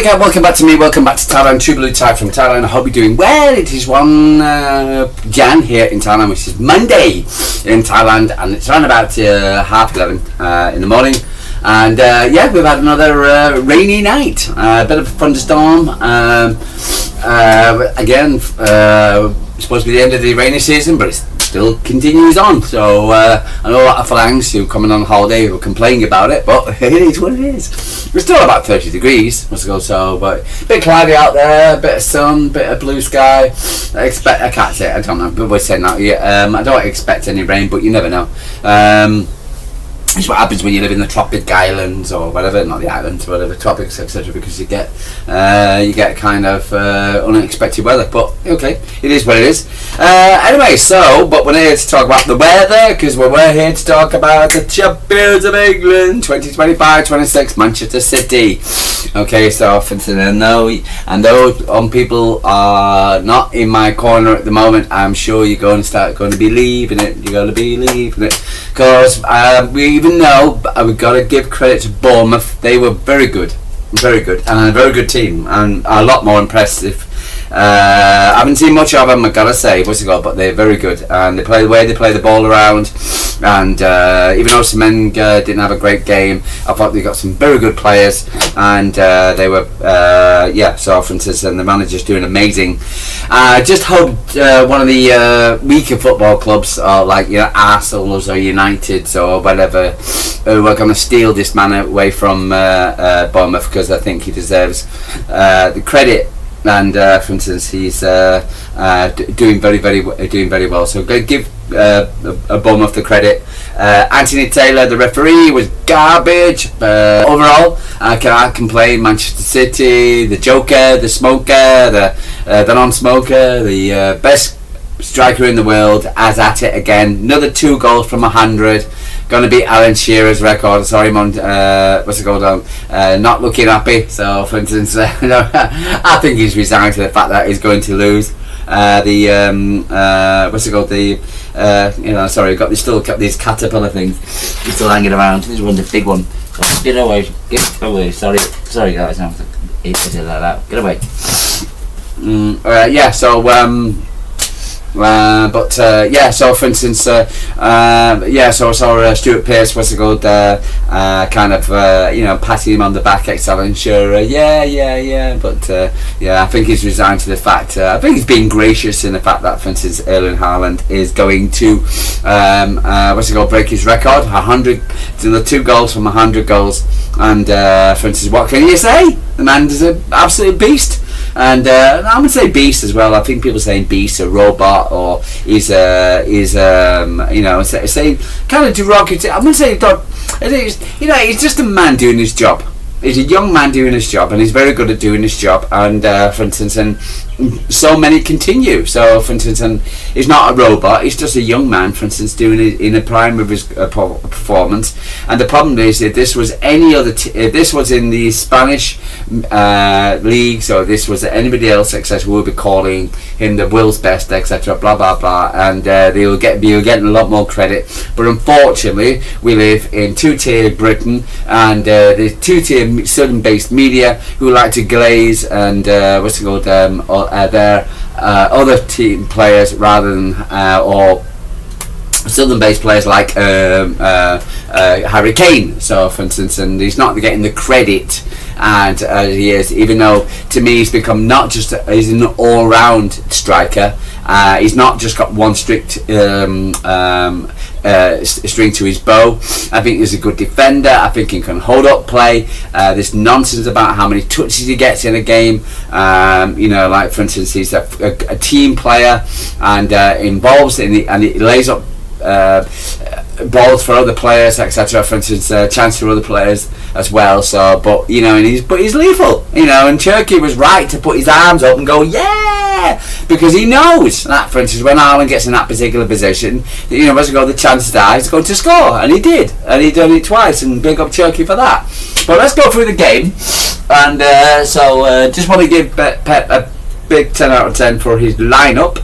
again, welcome back to me, welcome back to Thailand, True Blue Thai from Thailand. I hope you're doing well. It is 1 Jan here in Thailand, which is Monday in Thailand, and it's around about 11:30 in the morning. And yeah, we've had another rainy night, a bit of a thunderstorm. Again, supposed to be the end of the rainy season, but it still continues on. So I know a lot of Phalanx who are coming on holiday who are complaining about it, but it is what it is. We're still about 30 degrees, must go so, but a bit cloudy out there, a bit of sun, bit of blue sky. I can't say it, I don't know, but we're saying that. Yeah, I don't expect any rain, but you never know. It's what happens when you live in the tropic islands or whatever, not the islands, whatever, tropics, etc. Because you get kind of unexpected weather. But okay, it is what it is. Anyway, but we're here to talk about the weather because we're here to talk about the Champions of England 2025-26 Manchester City. Okay, so I know people are not in my corner at the moment. I'm sure you're going to be leaving it. You're going to be leaving it because even though we've got to give credit to Bournemouth, they were very good, and a very good team, and a lot more impressive. I haven't seen much of them, I've got to say, but they're very good, and they play the way they play the ball around. And even though Semenga didn't have a great game, I thought they got some very good players, and they were so for instance, and the manager's doing amazing. I just hope one of the weaker football clubs, like Arsenal or United or whatever, who are going to steal this man away from Bournemouth, because I think he deserves the credit. And for instance, he's doing very well. So give Bournemouth the credit. Anthony Taylor, the referee, was garbage. Overall, I cannot complain. Manchester City, the Joker, the smoker, the non-smoker, the best striker in the world, as at it again. Another 2 goals from 100. Going to beat Alan Shearer's record. Sorry, not looking happy. So, for instance, I think he's resigned to the fact that he's going to lose. Sorry, still got these caterpillar things. He's still hanging around. This one's a big one. Get away! Sorry, guys. No, it does it like that. Get away. So for instance, so I saw Stuart Pearce, patting him on the back, ex-Alan Shearer, I think he's resigned to the fact, I think he's being gracious in the fact that, for instance, Erlin Haaland is going to, break his record, 100, 2 goals from 100 goals, and, for instance, what can you say? The man is an absolute beast. And I would say beast as well. I think people saying beast, a robot, or saying kind of derogatory. I'm gonna say he's just a man doing his job. He's a young man doing his job, and he's very good at doing his job. And for instance, and so many continue. So, for instance, and he's not a robot. He's just a young man, for instance, doing it in the prime of his performance. And the problem is, if this was any other, if this was in the Spanish leagues, or this was anybody else, etc., we'll be calling him the world's best, etc., blah blah blah, and they will be getting a lot more credit. But unfortunately, we live in two-tier Britain, and the two-tier southern-based media who like to glaze and their other team players rather than or southern-based players like Harry Kane. So, for instance, and he's not getting the credit, and he is, even though to me he's become not just he's an all-round striker. He's not just got one strict string to his bow. I think he's a good defender. I think he can hold up play. This nonsense about how many touches he gets in a game. Like for instance, he's a team player and involves and he lays up balls for other players, etc. For instance, chance for other players as well. So, but he's lethal. And Cherki was right to put his arms up and go, because he knows that, for instance, when Erlin gets in that particular position, the chances are he's going to score, and he did, and he done it twice, and big up Cherki for that. But let's go through the game, and just want to give Pep a big 10 out of 10 for his lineup,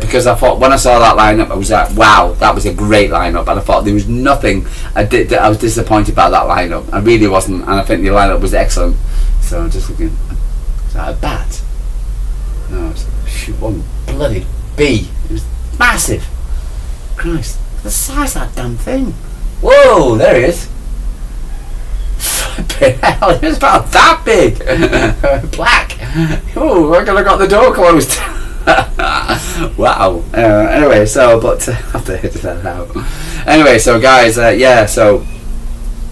because I thought when I saw that lineup I was like, wow, that was a great lineup, and I thought there was nothing I was disappointed about that lineup. I really wasn't, and I think the lineup was excellent. So I'm just looking. Is that a bat? No, it's one bloody bee. It was massive. Christ, the size of that damn thing. Whoa, there he is. Flipping hell, it was about that big. Black. Oh, I got the door closed. Wow. Anyway, so, but I have to edit that out. Anyway, so guys,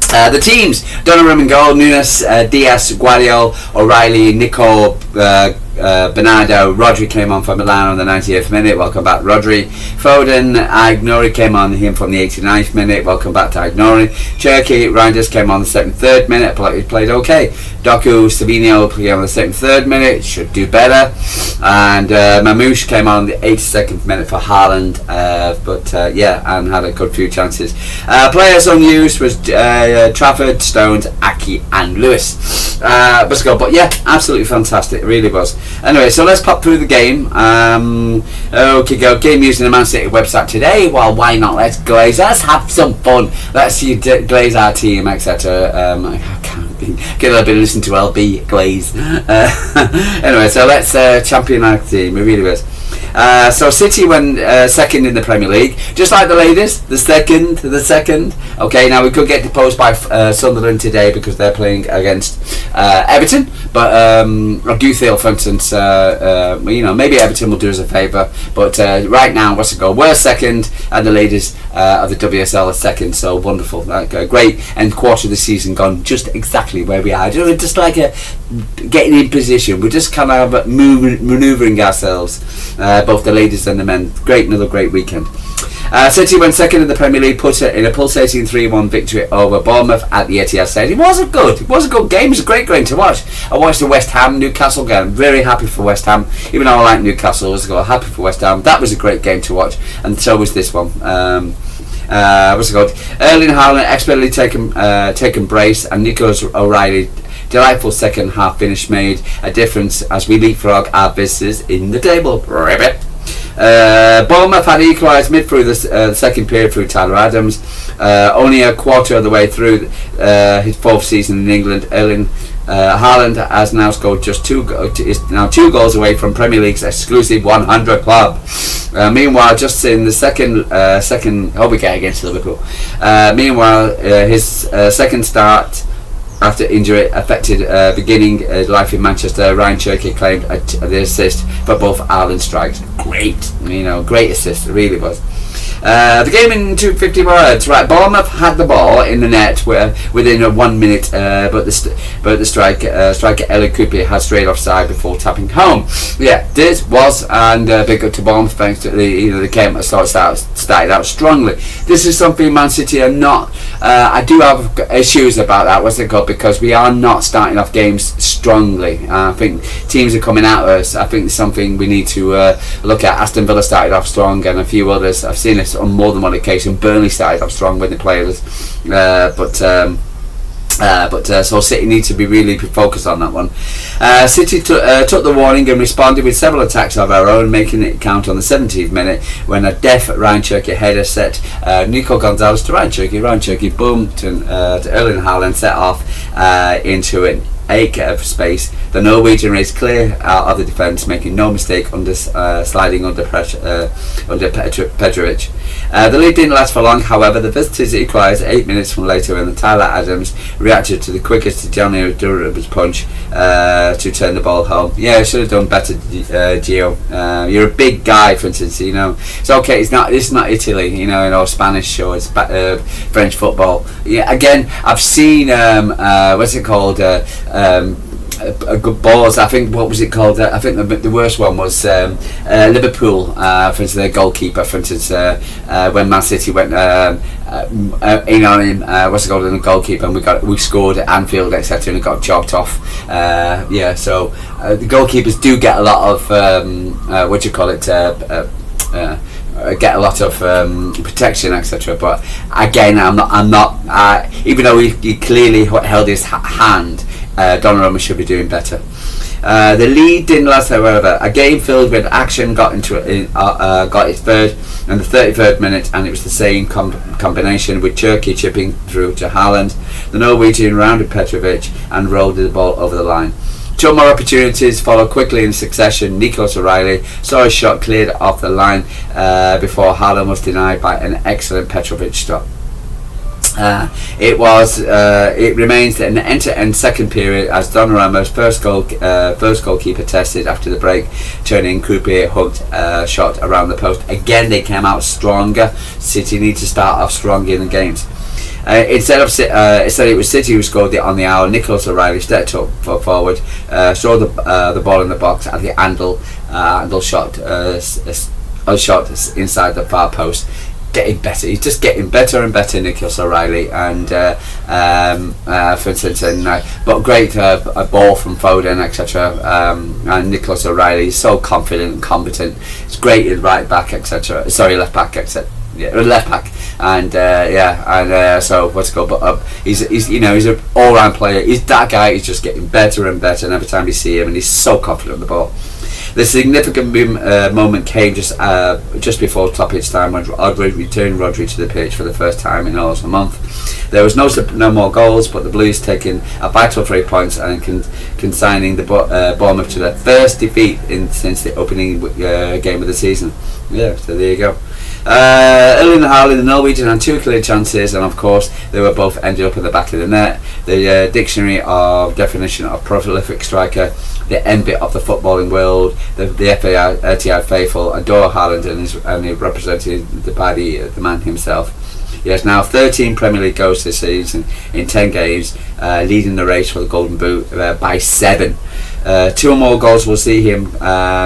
the teams: Donnarumma in goal, Nunes, Diaz, Guardiola, O'Reilly, Nico, Bernardo. Rodri came on for Milan on the 90th minute. Welcome back, Rodri. Foden, Ignori came on him from the 89th minute. Welcome back to Ignori. Cherki, Reinders came on the 73rd minute. He played okay. Doku, Savino played on the 73rd minute. Should do better. And Mamouche came on the 82nd minute for Haaland. And had a good few chances. Players unused was Trafford, Stones, Aki, and Lewis. But yeah, absolutely fantastic. It really was. Anyway, so let's pop through the game. Okay, go. Game using the Man City website today. Well, why not? Let's glaze. Let's have some fun. Let's see glaze our team, etc. I can't get a little bit of listen to LB glaze. Anyway, so let's champion our team. It really was. So City went second in the Premier League, just like the ladies. The second. Okay, now we could get deposed by Sunderland today because they're playing against Everton. But I do feel, for instance, maybe Everton will do us a favour. But right now, what's the goal? We're second, and the ladies of the WSL are second. So wonderful, great. And quarter of the season gone just exactly where we are. Just like getting in position. We're just kind of manoeuvring ourselves. Both the ladies and the men. Another great weekend. City went second in the Premier League, put it in a pulsating 3-1 victory over Bournemouth at the Etihad St. It was a good game. It was a great game to watch. I watched the West Ham Newcastle game. I'm very happy for West Ham, even though I like Newcastle. I was happy for West Ham. That was a great game to watch, and so was this one. What's it called? Erlin Haaland expertly taken brace, and Nicholas O'Reilly. Delightful second half finish made a difference as we leapfrog our visitors in the table. Ribbit. Bournemouth had equalised mid through the second period through Tyler Adams. Only a quarter of the way through his fourth season in England, Erlin Haaland has now scored is now 2 goals away from Premier League's exclusive 100 club. Meanwhile, just in the second, we get against Liverpool. Meanwhile, his second start after injury affected beginning life in Manchester, Ryan Cherki claimed the assist for both Ireland strikes. Great assist, it really was. The game in 250 words. Right, Bournemouth had the ball in the net within 1 minute, but the striker Erlin had straight offside before tapping home. Yeah, and big up to Bournemouth thanks to the game started out strongly. This is something Man City are not. I do have issues about that. What's it called? Because we are not starting off games strongly. I think teams are coming at us. I think it's something we need to look at. Aston Villa started off strong, and a few others. I've seen this on more than one occasion. Burnley started off strong when they played us, so City need to be really focused on that one. City took the warning and responded with several attacks of our own, making it count on the 17th minute when a deft Ryan Cherki header set Nico Gonzalez to Ryan Cherki boom to Erling Haaland set off into an acre of space. The Norwegian raced clear out of the defence, making no mistake sliding under pressure under Petrovic. The lead didn't last for long, however. The visitors equalised 8 minutes from later when Tyler Adams reacted to the quickest Johnny Durham's punch to turn the ball home. Yeah, should have done better, Gio. You're a big guy, for instance. It's okay. It's not Italy, or Spanish or it's French football. Yeah, again, I've seen what's it called? A good balls. I think what was it called? I think the worst one was Liverpool. For instance, their goalkeeper. For instance, when Man City went in on him, what's it called? The goalkeeper, and we scored at Anfield, etc., and it got chalked off. So the goalkeepers do get a lot of get a lot of protection, etc. But again, I'm not. Even though he clearly held his hand. Donnarumma should be doing better. The lead didn't last, however. A game filled with action got its third and the 33rd minute, and it was the same combination with Cherki chipping through to Haaland. The Norwegian rounded Petrovic and rolled the ball over the line. Two more opportunities followed quickly in succession. Nicholas O'Reilly saw his shot cleared off the line before Haaland was denied by an excellent Petrovic stop. It remains an end-to-end second period as Donnarumma's first goalkeeper tested after the break, turning Croupier hooked shot around the post. Again, they came out stronger. City need to start off strong in the games. Instead, it was City who scored it on the hour. Nicholas O'Reilly stepped up forward, saw the ball in the box at the Andal shot inside the far post. Getting better. He's just getting better and better, Nicholas O'Reilly, and for instance, but great ball from Foden, etc. And Nicholas O'Reilly is so confident and competent. It's great in right back, etc. Sorry, left back, etc. Yeah, left back, and so what's it called? But he's an all-round player. He's that guy. He's just getting better and better, and every time you see him, and he's so confident on the ball. The significant moment came just before stoppage time when Rodri returned to the pitch for the first time in almost a month. There was no more goals, but the Blues taking a vital 3 points and consigning the Bournemouth to their first defeat since the opening game of the season. Yeah, so there you go. Erlin and Haaland, the Norwegian, had two clear chances, and of course they were both ended up in the back of the net. The dictionary of definition of prolific striker, the envy of the footballing world, the FA Etihad faithful adore Haaland and he's represented by the man himself. He has now 13 Premier League goals this season in 10 games, leading the race for the Golden Boot by 7. 2 more goals will see him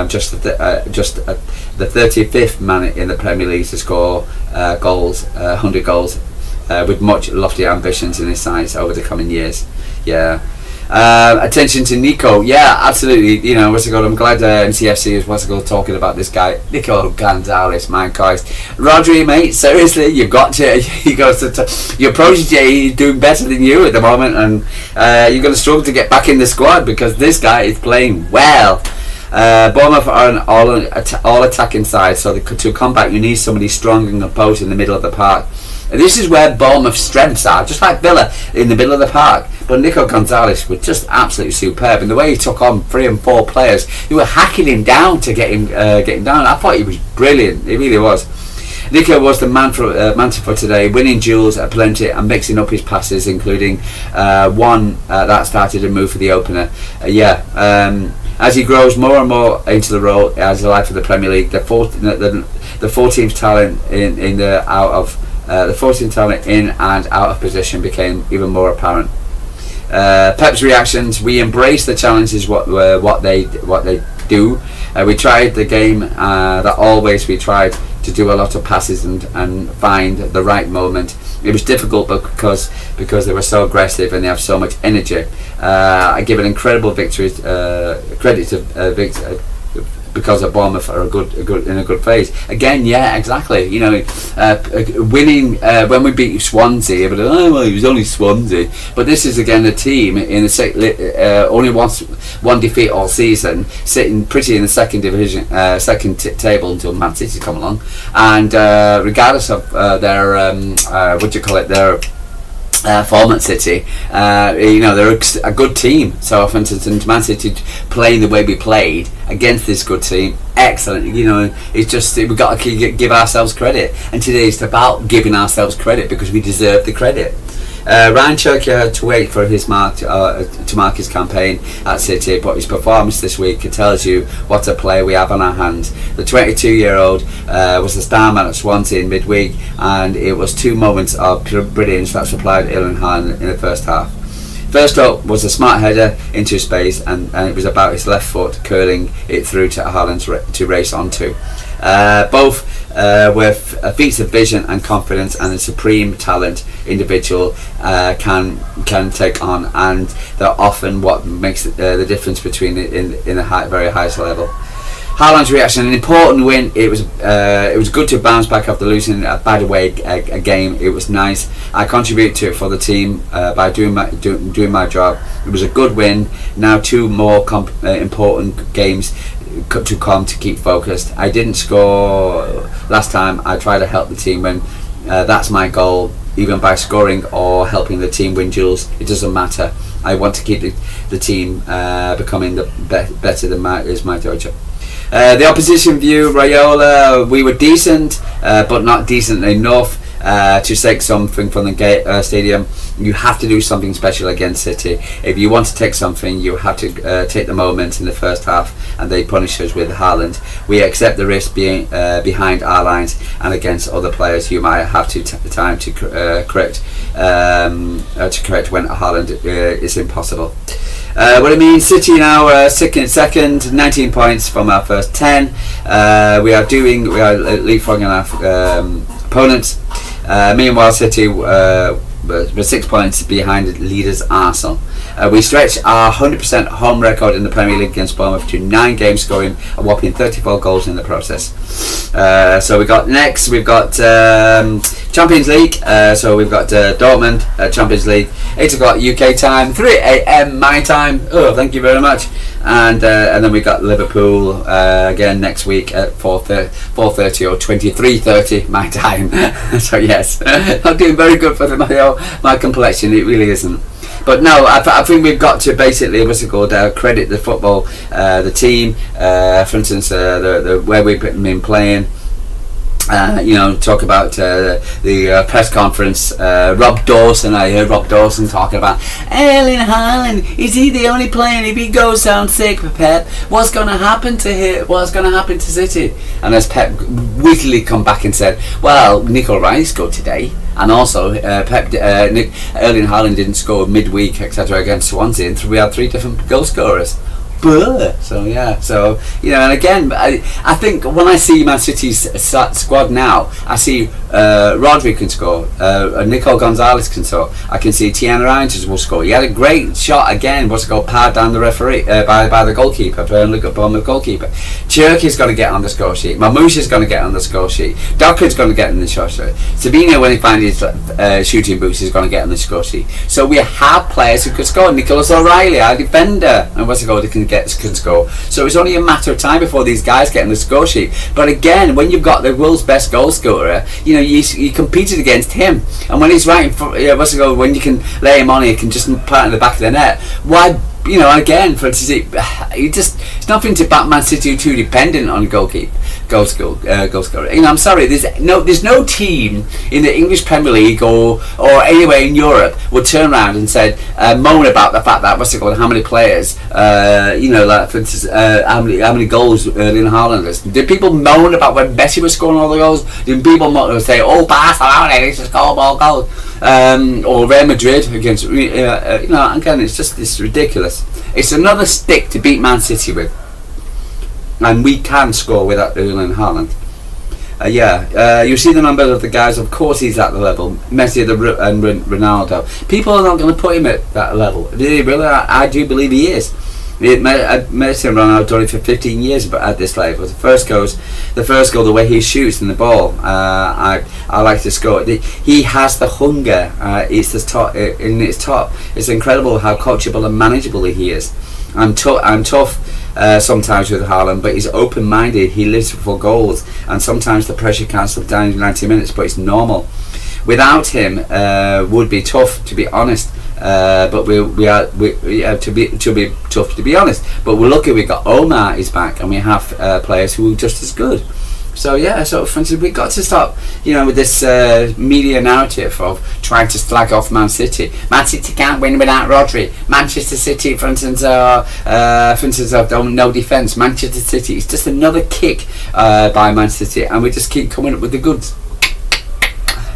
just the 35th man in the Premier League to score 100 goals, with much lofty ambitions in his sights over the coming years. Yeah. Attention to Nico. Yeah, absolutely. You know, I'm glad NCFC is talking about this guy, Nico Gonzalez. My Christ, Rodri, mate. Seriously, your protege is doing better than you at the moment, and you're going to struggle to get back in the squad because this guy is playing well. Bournemouth are an all attacking side, so to combat you need somebody strong and composed in the middle of the park. And this is where Bournemouth's strengths are, just like Villa in the middle of the park. But Nico Gonzalez was just absolutely superb, and the way he took on 3 and 4 players, they were hacking him down to get him down. I thought he was brilliant. He really was. Nico was the man for today, winning duels at plenty and mixing up his passes, including one that started a move for the opener. As he grows more and more into the role as the life of the Premier League, the 14th talent the 14th talent in and out of position became even more apparent. Pep's reactions: we embrace the challenges. What they do. We tried the game that always we tried to do a lot of passes and find the right moment. It was difficult because they were so aggressive and they have so much energy. I give an incredible victory credit to because of Bournemouth are in a good phase. Again, yeah, exactly. You know, winning when we beat Swansea, but it was only Swansea. But this is again a team in the only one defeat all season, sitting pretty in the second division, table until Man City come along, and regardless of their their form at City, they're a good team. So, for instance, Man City playing the way we played against this good team, excellent. You know, it's just we've got to give ourselves credit, and today it's about giving ourselves credit because we deserve the credit. Ryan Cherki had to wait for his to mark his campaign at City, but his performance this week tells you what a player we have on our hands. The 22-year-old was the star man at Swansea in midweek, and it was 2 moments of brilliance that supplied Erlin in the first half. First up was a smart header into space, and it was about his left foot curling it through to Haaland to race onto. Both were feats of vision and confidence, and a supreme talent individual can take on, and they're often what makes the difference between in the very highest level. Haaland's reaction, an important win. It was good to bounce back after losing a bad away a game. It was nice. I contributed to it for the team by doing my job. It was a good win. Now 2 more important games to come to keep focused. I didn't score last time. I try to help the team win. That's my goal. Even by scoring or helping the team win duels, it doesn't matter. I want to keep the team becoming better than my job. The opposition view, Raiola, we were decent, but not decent enough to take something from the stadium. You have to do something special against City. If you want to take something, you have to take the moment in the first half, and they punish us with Haaland. We accept the risk being behind our lines and against other players who might have time to correct when Haaland is impossible. What it means, City now second, 19 points from our first 10. We are leapfrogging our opponents. Meanwhile, City were 6 points behind leaders Arsenal. We stretched our 100% home record in the Premier League against Bournemouth to 9 games, scoring a whopping 34 goals in the process. So we've got Champions League. So we've got Dortmund Champions League, 8 o'clock UK time, 3 a.m. my time. Oh, thank you very much. And then we got Liverpool again next week at 4:30 or 23:30 my time. So yes, I'm doing very good for my complexion. It really isn't. But no, I think we've got to basically, credit the football, the team. For instance, the where we've been playing. Talk about the press conference. Rob Dawson, I heard Rob Dawson talking about Erlin Haaland. Is he the only player? If he goes down sick for Pep, what's going to happen to him? What's going to happen to City? And as Pep weakly come back and said, well, Nico Ryan scored today, and also Erlin Haaland didn't score midweek, etc. against Swansea, and we had 3 different goal scorers. So and again, I think when I see Man City's squad now, I see Rodri can score, Nico Gonzalez can score, I can see Tiana Rangers will score. He had a great shot again, powered down the referee by the goalkeeper, Bournemouth goalkeeper. Cherki's going to get on the score sheet. Mamouche's going to get on the score sheet. Docker's going to get on the score sheet. Sabino, when he finds his shooting boots, is going to get on the score sheet. So we have players who could score. Nicholas O'Reilly, our defender, and can score. So it's only a matter of time before these guys get in the score sheet. But again, when you've got the world's best goal scorer, you competed against him, and when he's right in front, when you can lay him on, he can just put it in the back of the net. Why? Again, for it's nothing to back Man City too dependent on goal scorer. I'm sorry, there's no team in the English Premier League or anywhere in Europe would turn around and moan about the fact that how many players, for instance, how many goals Erling Haaland has. Did people moan about when Messi was scoring all the goals? Did people say, "Oh, Barcelona, they just score more goals"? Or Real Madrid against, again, it's ridiculous. It's another stick to beat Man City with, and we can score without Erling Haaland. You see the numbers of the guys. Of course, he's at the level. Messi and Ronaldo. People are not going to put him at that level. Really, I do believe he is. Messi and Ronaldo done it for 15 years, but at this level, the first goal, the way he shoots in the ball, I like to score. He has the hunger. It's the top. In its top, it's incredible how coachable and manageable he is. I'm tough sometimes with Haaland, but he's open-minded. He lives for goals, and sometimes the pressure can't slow down in 90 minutes, but it's normal. Without him, would be tough, to be honest. But we are to be tough, to be honest. But we're lucky we got Omar is back, and we have players who are just as good. So for instance, we've got to stop, with this media narrative of trying to slag off Man City. Man City can't win without Rodri. Manchester City, for instance, no defence. Manchester City, it's just another kick by Man City, and we just keep coming up with the goods.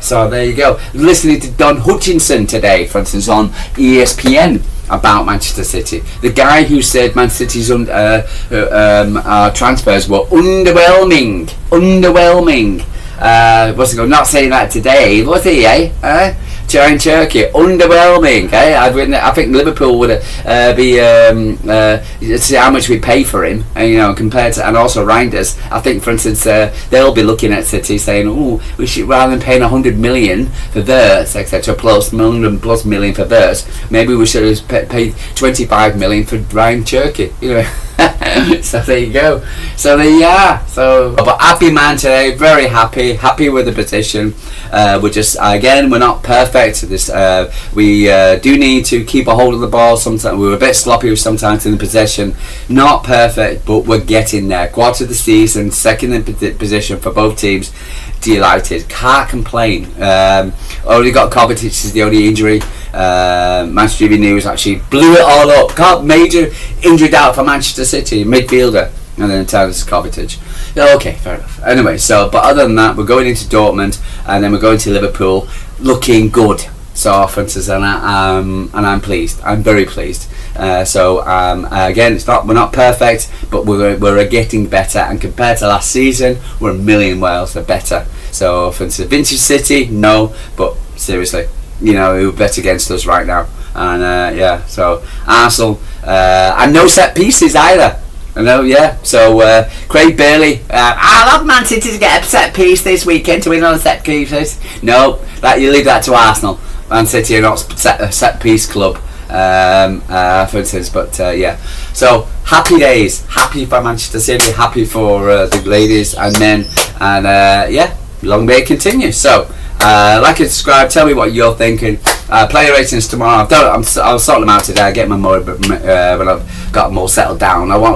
So there you go. Listening to Don Hutchinson today, for instance, on ESPN about Manchester City. The guy who said Man City's transfers were underwhelming. Not saying that today, was he? Giant Cherki, underwhelming. I think Liverpool would be see how much we pay for him, and compared to, and also Reinders. I think, for instance, they'll be looking at City saying, "Oh, we should, rather than paying 100 million for Wirtz, etc., plus 100 plus million for Wirtz, maybe we should have paid 25 million for Ryan Cherki." So there you go. So there you are. So, but happy man today. Very happy with the position. We're just, again, we're not perfect. We do need to keep a hold of the ball. Sometimes we were a bit sloppy sometimes in the possession. Not perfect, but we're getting there. Quarter of the season, second in position for both teams. Delighted. Can't complain. Only got Kovacic is the only injury. Manchester Evening News actually blew it all up. Got major injury out for Manchester City, midfielder, and then turns Kovacic. Okay, fair enough. Anyway, but other than that, we're going into Dortmund, and then we're going to Liverpool, looking good. So, for instance, and I'm pleased. I'm very pleased. Again, we're not perfect, but we're getting better. And compared to last season, we're a million miles better. So, for instance, Vintage City, no, but seriously, who bet against us right now? And so Arsenal, and no set pieces either. I know, yeah. So Craig Bailey, I love Man City to get a set piece this weekend to win on the set pieces. No, you leave that to Arsenal. Man City are not a set piece club, for instance. But yeah. So happy days, happy for Manchester City, happy for the ladies and men, and yeah, long may it continue. So like and subscribe. Tell me what you're thinking. Player ratings tomorrow. I'll sort them out today. I get my more when I've got them all settled down. I don't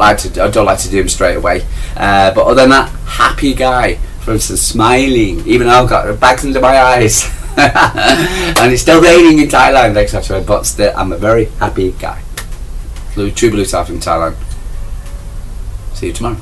like to do them straight away. But other than that, happy guy. For instance, smiling, even though I've got bags under my eyes, and it's still raining in Thailand, etc. But still, I'm a very happy guy. True blue star from Thailand. See you tomorrow.